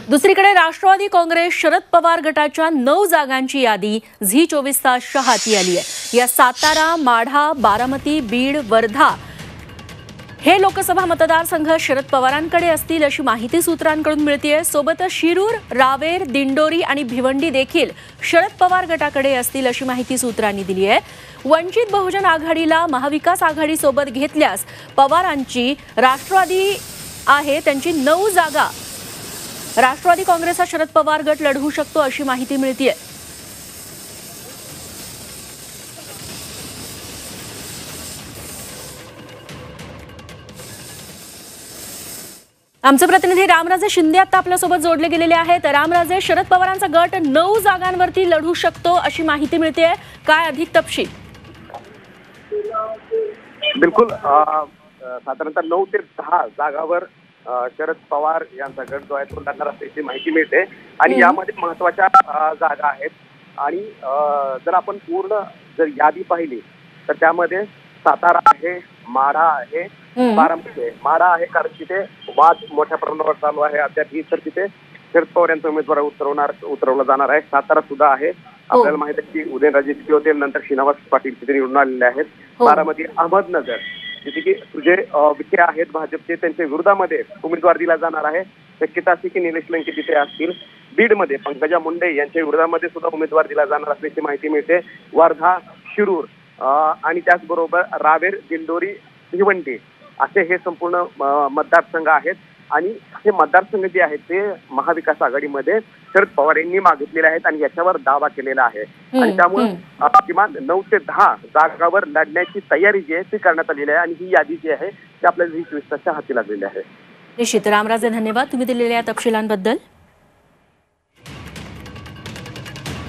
दुसरीकडे राष्ट्रवादी काँग्रेस शरद पवार गटाच्या 9 जागांची यादी झी 24 तासच्या हाती आली आहे। या सातारा, माढा, बारामती, बीड, वर्धा हे लोकसभा मतदारसंघ शरद पवारांकडे असतील अशी माहिती सूत्रांकडून मिळतेय। सोबतच शिरूर, रावेर, दिंडोरी आणि भिवंडी देखील शरद पवार गटाकडे असतील अशी माहिती सूत्रांनी दिली आहे। वंचित बहुजन आघाडीला महाविकास आघाडी सोबत घेतल्यास पवारांची राष्ट्रवादी आहे त्यांची 9 जागा राष्ट्रवादी काँग्रेसचा शरद पवार गट लढवू शकतो अशी माहिती मिळतेय। आमचे प्रतिनिधी रामराजे शिंदे आता आपल्यासोबत जोडले गेलेले आहेत। रामराजे, शरद पवारांचा गट 9 जागांवरती लढू शकतो अशी माहिती मिळतेय, काय अधिक तपशील? बिलकुल, साधारणतः 9 ते 10 जागावर शरद पवार यांचा गट जो आहे तो लढणार असल्याची माहिती मिळते आणि यामध्ये महत्वाच्या जागा आहेत। आणि जर आपण पूर्ण जर यादी पाहिली तर त्यामध्ये सातारा आहे, माढा आहे, बारामती आहे। माढा आहे कारण तिथे वाद मोठ्या प्रमाणावर चालू आहे अद्याप, तर तिथे शरद पवार यांचा उमेदवार उतरवला जाणार आहे। सातारा सुद्धा आहे, आपल्याला माहिती आहे की उदयनराजे तिथे होते, नंतर श्रीनिवास पाटील तिथे निवडून आलेले आहेत। बारामती, अहमदनगर जिथे की तुझे विखे आहेत भाजपचे, त्यांच्या विरोधामध्ये उमेदवार दिला जाणार आहे। शक्यता अशी की निलेश लंके तिथे असतील। बीडमध्ये पंकजा मुंडे यांच्या विरोधामध्ये सुद्धा उमेदवार दिला जाणार असल्याची माहिती मिळते। वर्धा, शिरूर आणि त्याचबरोबर रावेर, दिंडोरी, भिवंडी असे हे संपूर्ण मतदारसंघ आहेत। आणि हे मतदारसंघ जे आहेत ते महाविकास आघाडीमध्ये शरद पवार यांनी मागितलेले आहेत आणि याच्यावर दावा केलेला आहे। आणि त्यामुळे किमान 9 ते 10 जागावर लढण्याची तयारी जी आहे ती करण्यात आलेली आहे आणि ही यादी जी आहे ती आपल्याला 2024 हाती लागलेली आहे। निश्चित रामराजे, धन्यवाद तुम्ही दिलेल्या तपशिलांबद्दल।